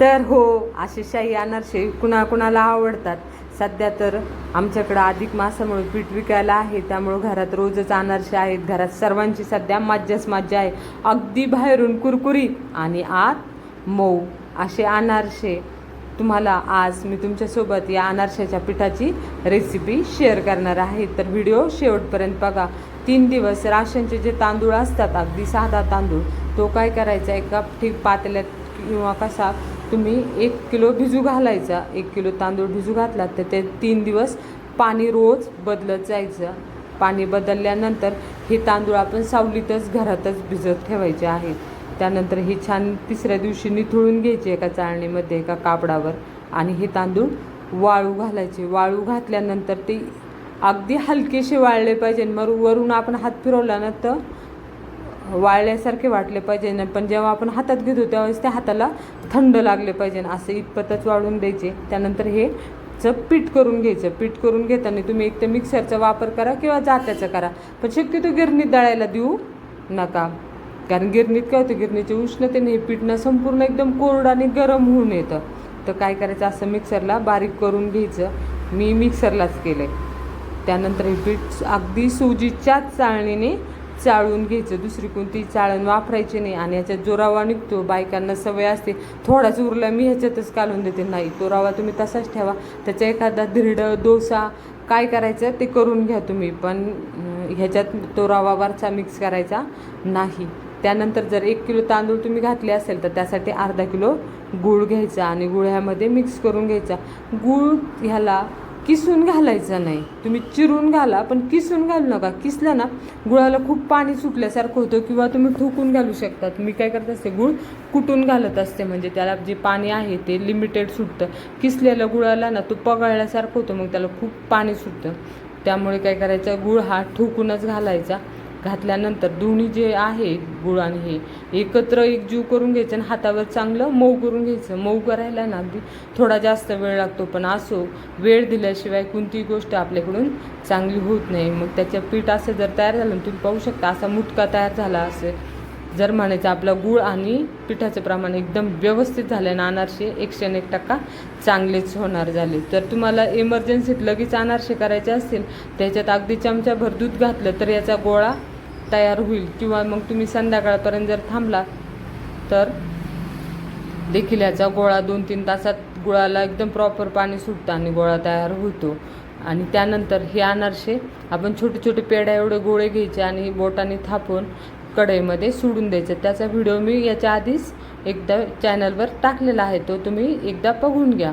तर हो, असे शाही अनारसे कुणाकुणाला आवडतात. सध्या तर आमच्याकडं अधिक मासामुळे पीठ विकायला आहे, त्यामुळं घरात रोजच अनारसे आहेत. घरात सर्वांची सध्या मज्जाच मज्जा आहे. अगदी बाहेरून कुरकुरीत आणि आत मऊ असे अनारसे तुम्हाला आज मी तुमच्यासोबत या अनारशाच्या पिठाची रेसिपी शेअर करणार आहे. तर व्हिडिओ शेवटपर्यंत बघा. 3 दिवस राशनचे जे तांदूळ असतात, अगदी साधा तांदूळ, तो काय करायचा, एका ठीक पातेल्यात किंवा कसा तुम्ही 1 किलो भिजू घालायचा. 1 किलो तांदूळ भिजू घातला तर ते 3 दिवस पाणी रोज बदलत जायचं. पाणी बदलल्यानंतर हे तांदूळ आपण सावलीतच घरातच भिजत ठेवायचे आहेत. त्यानंतर हे छान तिसऱ्या दिवशी निथळून घ्यायचे एका चाळणीमध्ये, एका कापडावर, आणि हे तांदूळ वाळू घालायचे. वाळू घातल्यानंतर ते अगदी हलकेसे वाळले पाहिजे. मग वरून आपण हात फिरवला ना तर वाळल्यासारखे वाटले पाहिजे, पण जेव्हा आपण हातात घेतो त्यावेळेस त्या हाताला थंड लागले पाहिजे, असं इतपतच वाळून द्यायचे. त्यानंतर हे पीठ करून घ्यायचं. पीठ करून घेताना तुम्ही एक तर मिक्सरचा वापर करा किंवा जात्याचा करा, पण शक्यतो गिरणीत दळायला देऊ नका. कारण गिरणीत काय होतं, गिरणीच्या उष्णतेने हे पीठ ना संपूर्ण एकदम कोरडं आणि गरम होऊन येतं. तर काय करायचं, असं मिक्सरला बारीक करून घ्यायचं. मी मिक्सरलाच केलं आहे. त्यानंतर हे पीठ अगदी सुजीच्याच चाळणीने चाळून घ्यायचं. दुसरी कोणती चाळण वापरायची नाही. आणि याच्यात जो रवा निघतो, बायकांना सवय असते थोडाच उरला मी ह्याच्यातच काढून देते, नाही, तो रवा तुम्ही तसाच ठेवा. त्याचा एखादा धिरडं, डोसा काय करायचं ते करून घ्या तुम्ही, पण ह्याच्यात तो रवा वरचा मिक्स करायचा नाही. त्यानंतर जर 1 किलो तांदूळ तुम्ही घातले असेल तर त्यासाठी अर्धा किलो गूळ घ्यायचा आणि गुळ ह्यामध्ये मिक्स करून घ्यायचा. गूळ ह्याला किसून घालायचा नाही, तुम्ही चिरून घाला, पण किसून घालू नका. किसलं ना गुळाला खूप पाणी सुटल्यासारखं होतं, किंवा तुम्ही ठोकून घालू शकतात. मी काय करत असते, गूळ कुटून घालत असते, म्हणजे त्याला जे पाणी आहे ते लिमिटेड सुटतं. किसलेल्या गुळाला ना तो पगळल्यासारखं होतं, मग त्याला खूप पाणी सुटतं. त्यामुळे काय करायचं, गूळ हा ठोकूनच घालायचा. घातल्यानंतर दोन्ही जे आहे गुळ आणि हे एकत्र एकजीव करून घ्यायचं आणि हातावर चांगलं मऊ करून घ्यायचं. मऊ करायला ना अगदी थोडा जास्त वेळ लागतो, पण असो, वेळ दिल्याशिवाय कोणतीही गोष्ट आपल्याकडून चांगली होत नाही. मग त्याचं पीठ असं जर तयार झालं, तुम्ही पाहू शकता असा मुटका तयार झाला असेल. जर म्हणायचं आपला गूळ आणि पिठाचं प्रमाण एकदम व्यवस्थित झालं ना, अनारसे 101% चांगलेच होणार झाले. तर तुम्हाला इमर्जन्सीत लगेच अनारसे करायचे असतील, त्याच्यात अगदी चमचाभर दूध घातलं तर याचा गोळा तयार होईल. किंवा मग तुम्ही संध्याकाळपर्यंत जर थांबला तर देखील याचा गोळा 2-3 तासात गुळाला एकदम प्रॉपर पाणी सुटतं आणि गोळा तयार होतो. आणि त्यानंतर हे अनारसे आपण छोटे छोटे पेढ्या एवढे गोळे घ्यायचे आणि बोटाने थापून कढईमध्ये सोडून द्यायचं. त्याचा व्हिडिओ मी याच्या आधीच एकदा चॅनलवर टाकलेला आहे, तो तुम्ही एकदा बघून घ्या.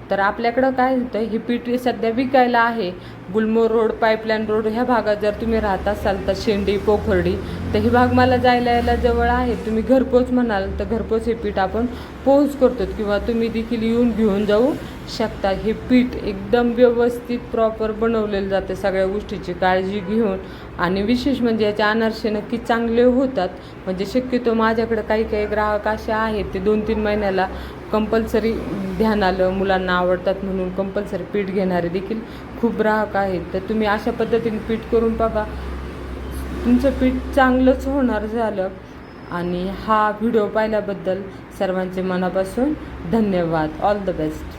तर आपल्याकडं काय होतं, हे पीठ सध्या विकायला आहे. गुलमोहर रोड, पाईपलाईन रोड ह्या भागात जर तुम्ही राहत असाल तर शेंडी, पोखर्डी, तर ही भाग मला जायला यायला जवळ आहे. तुम्ही घरपोच म्हणाल तर घरपोच हे पीठ आपण पोहोच करतो, किंवा तुम्ही देखील येऊन घेऊन जाऊ शकता. हे पीठ एकदम व्यवस्थित प्रॉपर बनवलेलं जातं, सगळ्या गोष्टीची काळजी घेऊन. आणि विशेष म्हणजे याचे अनारसे नक्की चांगले होतात. म्हणजे शक्यतो माझ्याकडे काही काही ग्राहक असे आहेत, ते 2-3 महिन्याला कंपल्सरी ध्यान आलं, मुलांना आवडतात म्हणून कंपल्सरी पीठ घेणारे देखील खूप ग्राहक आहेत. तर तुम्ही अशा पद्धतीने पीठ करून बघा, तुमचं पीठ चांगलंच होणार झालं. आणि हा व्हिडिओ पाहिल्याबद्दल सर्वांचे मनापासून धन्यवाद. All the best.